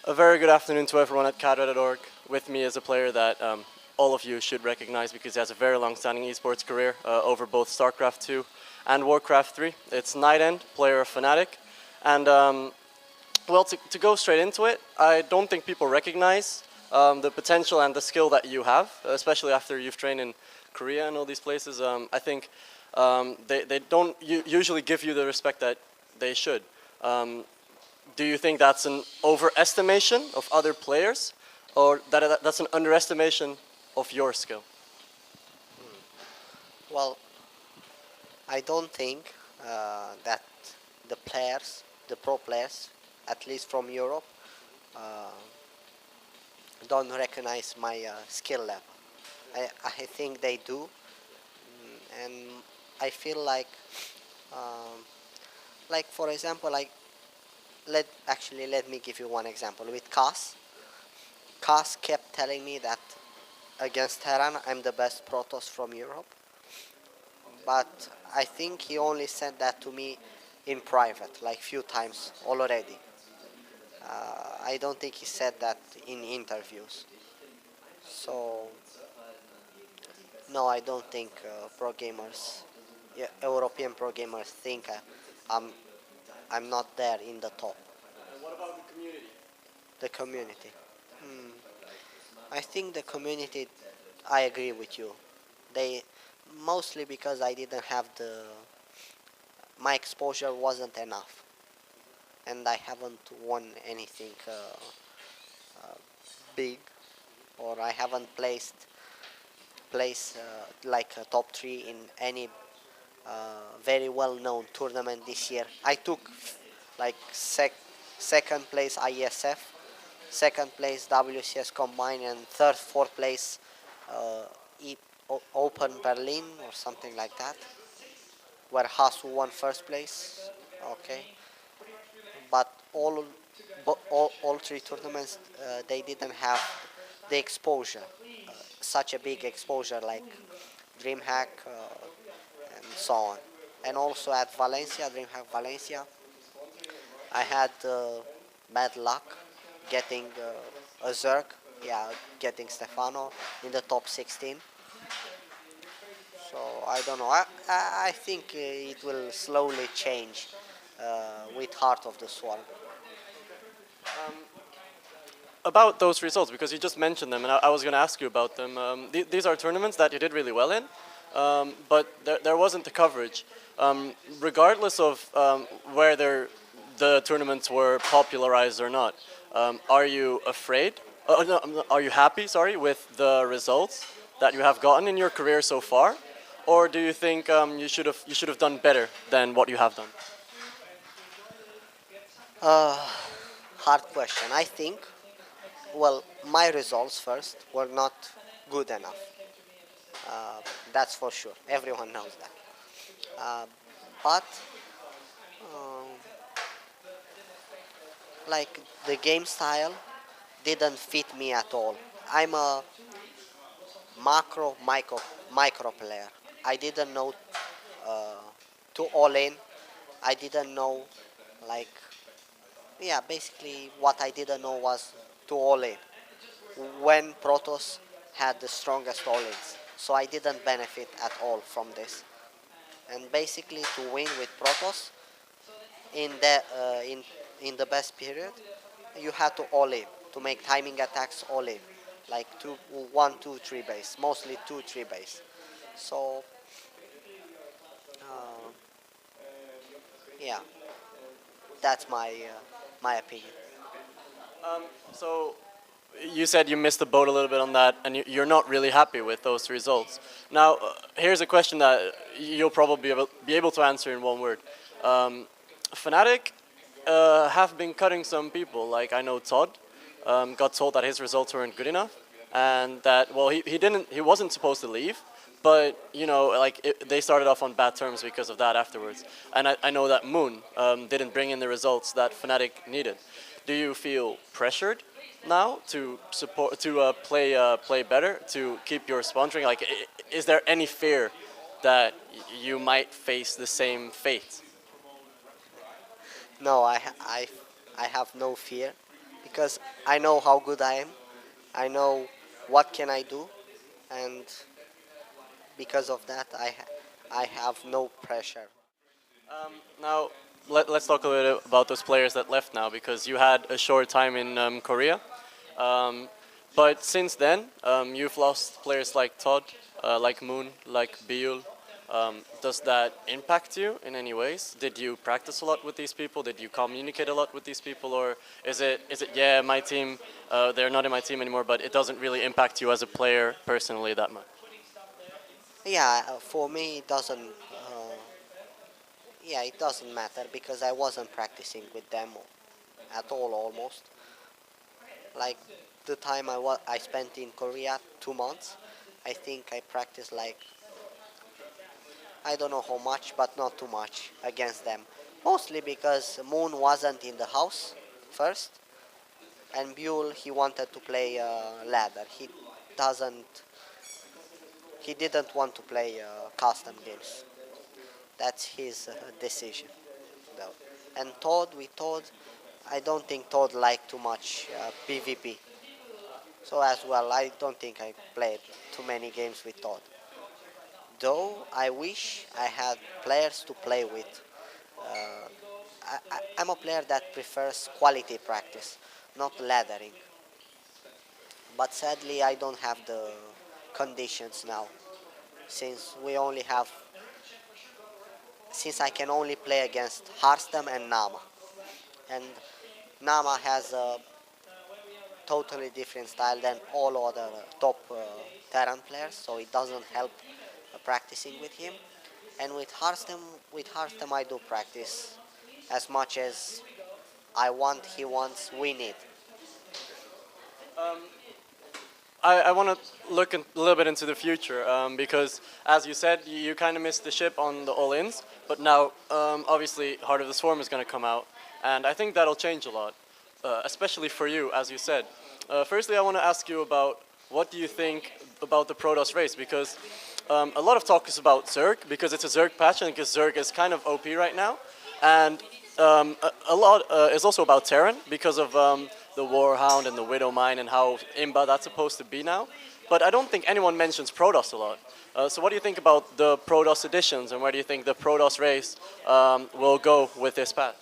A very good afternoon to everyone at cadre.org. With me is a player that all of you should recognize because he has a very long-standing esports career over both StarCraft 2 and Warcraft 3. It's NightEnD, player of Fnatic. And well, to go straight into it, I don't think people recognize the potential and the skill that you have, especially after you've trained in Korea and all these places. I think they don't usually give you the respect that they should. Do you think that's an overestimation of other players, or that's an underestimation of your skill? Well, I don't think that the pro players, at least from Europe, uh, don't recognize my skill level. I think they do, and I feel um, like for example, let me give you one example with Cass. Cass kept telling me that against Terran I'm the best protoss from Europe, but I think he only said that to me in private, like few times already. I don't think he said that in interviews. So no, I don't think pro gamers, yeah, European pro gamers think I'm I'm not there in the top. And what about the community? The community. Hmm. I think the community. I agree with you. They mostly because I didn't have my exposure wasn't enough, and I haven't won anything big, or I haven't placed like a top three in any very well known tournament this year. I took like second place ISF, second place WCS combined, and third, fourth place uh, e- Open Berlin or something like that, where Hasu won first place. Okay, but all three tournaments they didn't have the exposure, such a big exposure like DreamHack and so on. And also at Valencia, DreamHack Valencia, I had bad luck getting a Zerg, yeah, getting Stefano in the top 16. So I don't know. I think it will slowly change with Heart of the Swarm. About those results, because you just mentioned them, and I was going to ask you about them. These are tournaments that you did really well in, but there wasn't the coverage. Regardless of whether the tournaments were popularized or not, are you afraid? No, are you happy? Sorry, with the results that you have gotten in your career so far, or do you think you should have done better than what you have done? Uh, Hard question. I think, well, my results first were not good enough. Uh, that's for sure. Everyone knows that. Uh, but um, like the game style didn't fit me at all. I'm a micro player. I didn't know uh, to all in. I didn't know like yeah, basically what I didn't know was to all in when Protoss had the strongest all ins. So I didn't benefit at all from this. And basically to win with Protoss in the best period, you had to all in to make timing attacks all in, like 2, 1, 2, 3 base, mostly 2, 3 base. So uh, yeah, that's my opinion. So you said you missed the boat a little bit on that, and you're not really happy with those results. Now, here's a question that you'll probably be able to answer in one word. Fnatic have been cutting some people. Like I know Todd got told that his results weren't good enough, and that well he wasn't supposed to leave, but like they started off on bad terms because of that afterwards. And I know that Moon didn't bring in the results that Fnatic needed. Do you feel pressured now to play better to keep your sponsoring? Like, is there any fear that you might face the same fate? No, I have no fear. because I know how good I am. I know what can I do, and because of that, I have no pressure. Now, let's talk a little bit about those players that left now, because you had a short time in Korea. Um, but since then, you've lost players like Todd, like Moon, like Biul. Does that impact you in any ways? Did you practice a lot with these people? Did you communicate a lot with these people? Or is it yeah, my team, they're not in my team anymore, but it doesn't really impact you as a player personally that much? Yeah, for me it doesn't. Yeah, it doesn't matter because I wasn't practicing with them at all almost. Like the time I spent in Korea, 2 months, I think I practiced like I don't know how much, but not too much against them. Mostly because Moon wasn't in the house first, and Buell he wanted to play ladder. Doesn't he didn't want to play custom games. That's his decision, though. And Todd, I don't think Todd liked too much PvP. So as well, I don't think I played too many games with Todd. Though I wish I had players to play with. I'm a player that prefers quality practice, not laddering. But sadly, I don't have the conditions now, since since I can only play against Harstam and Nama, and Nama has a totally different style than all other top Terran players, so it doesn't help practicing with him. And with Harstam, I do practice as much as I want, he wants, we need. I want to look a little bit into the future because, as you said, you kind of missed the ship on the all-ins, but now obviously Heart of the Swarm is going to come out, and I think that'll change a lot, especially for you, as you said. Firstly, I want to ask you about what do you think about the Protoss race, because a lot of talk is about Zerg, because it's a Zerg patch, and because Zerg is kind of OP right now, and a lot is also about Terran because of the Warhound and the Widowmine and how imba that's supposed to be now. But I don't think anyone mentions Protoss a lot. So what do you think about the Protoss editions, and where do you think the Protoss race will go with this patch?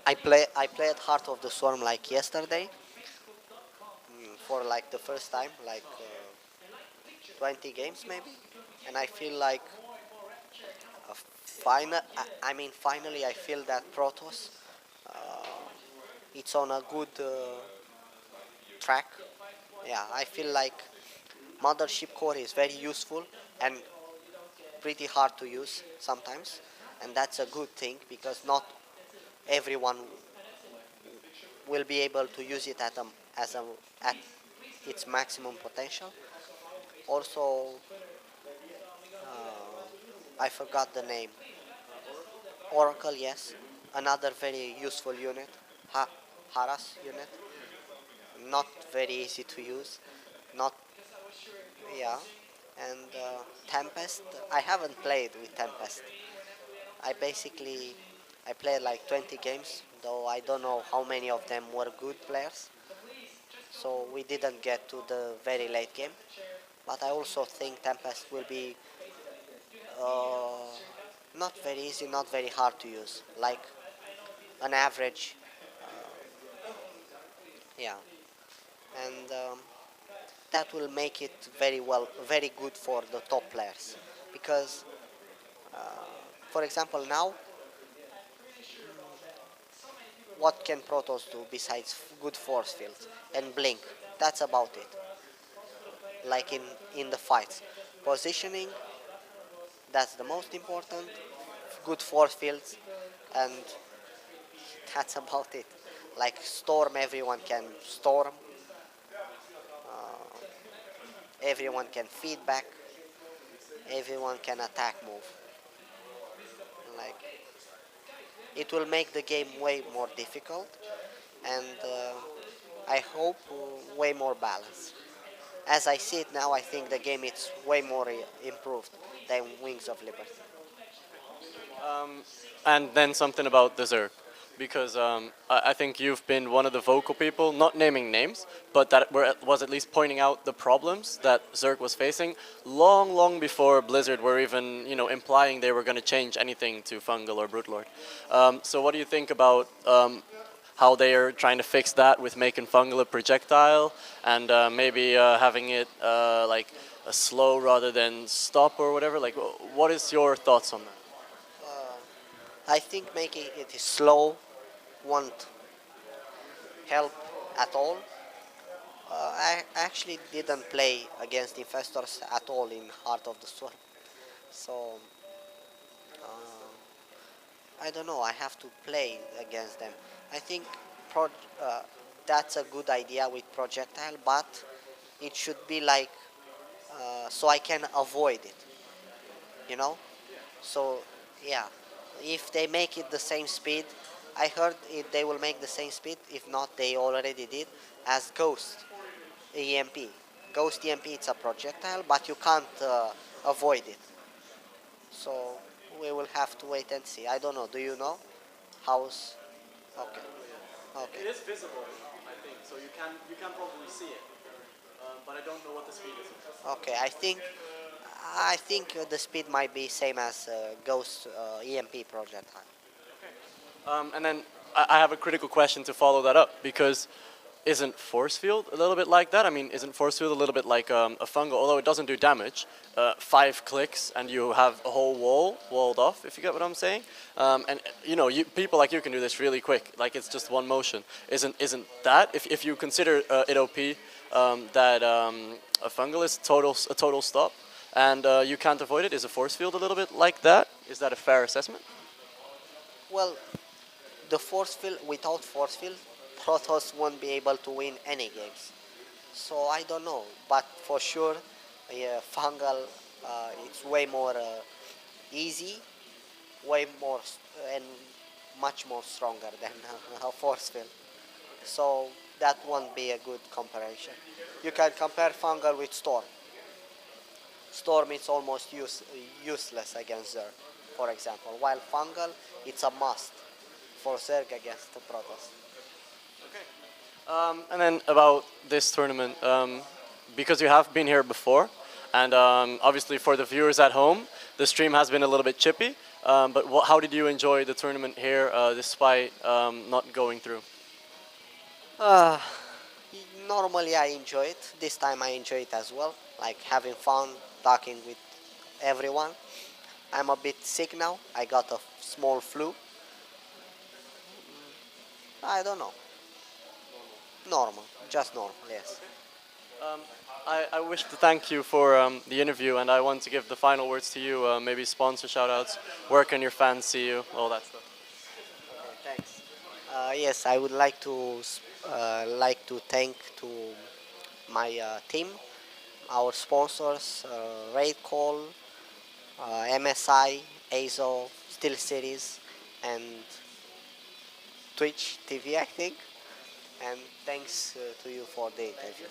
I played Heart of the Swarm like yesterday for like the first time, like 20 games maybe, and I feel like I mean finally I feel that Protoss it's on a good track. Yeah, I feel like Mothership Core is very useful and pretty hard to use sometimes, and that's a good thing because not everyone will be able to use it at its maximum potential. Also, I forgot the name. Oracle, yes, another very useful unit. Haras unit, not very easy to use. Not yeah, and Tempest. I haven't played with Tempest. I basically I played like 20 games, though I don't know how many of them were good players. So we didn't get to the very late game. But I also think Tempest will be uh, not very easy, not very hard to use, like an average. Yeah, and that will make it very good for the top players, because, for example, now what can Protoss do besides good force fields and blink? That's about it. Like in the fights, positioning, that's the most important. Good force fields, and that's about it. Like storm, everyone can storm, everyone can feedback, everyone can attack move. Like it will make the game way more difficult, and I hope way more balanced. As I see it now, I think the game is way more improved than Wings of Liberty. And then something about the Zerg. because I think you've been one of the vocal people, not naming names, but that was at least pointing out the problems that Zerg was facing long, long before Blizzard were even, implying they were going to change anything to Fungal or Brute So what do you think about how they are trying to fix that with making Fungal a projectile and maybe having it like a slow rather than stop or whatever? Like, what is your thoughts on that? I think making it slow won't help at all. I actually didn't play against Infestors at all in Heart of the Storm. So, I don't know, I have to play against them. I think pro that's a good idea with projectile, but it should be like, so I can avoid it, you know? So, yeah, if they make it the same speed, I heard they will make the same speed, if not they already did, as Ghost EMP. Ghost EMP, it's a projectile, but you can't avoid it. So we will have to wait and see. I don't know. Do you know? How's okay? Okay. It is visible, I think, so you can probably see it, but I don't know what the speed is. Okay. I think the speed might be same as Ghost EMP projectile. And then I have a critical question to follow that up because isn't force field a little bit like that? I mean, isn't force field a little bit like a fungal? Although it doesn't do damage, 5 clicks and you have a whole wall walled off. If you get what I'm saying. And people like you can do this really quick. Like it's just one motion. Isn't that if you consider it OP that a fungal is a total stop and you can't avoid it? Is a force field a little bit like that? Is that a fair assessment? Well, the force field without force field, Protoss won't be able to win any games. So I don't know, but for sure, yeah, fungal it's way more easy, way more and much more stronger than a force field. So that won't be a good comparison. You can compare fungal with storm. Storm is almost useless against Zerg, for example, while fungal it's a must for Zerg against the Protoss. And then about this tournament, because you have been here before, and obviously for the viewers at home, the stream has been a little bit chippy. But how did you enjoy the tournament here, despite not going through? Uh, Normally I enjoy it. This time I enjoy it as well, like having fun, talking with everyone. I'm a bit sick now. I got a small flu. I don't know. Normal, just normal, yes. Um, I wish to thank you for the interview, and I want to give the final words to you. Maybe sponsor shoutouts. Where can your fans see you? All that stuff. Okay, thanks. Yes, I would like to thank to my team, our sponsors, Raid Call, MSI, AZO, Steel Series, and Twitch TV, I think. And thanks to you for the interview.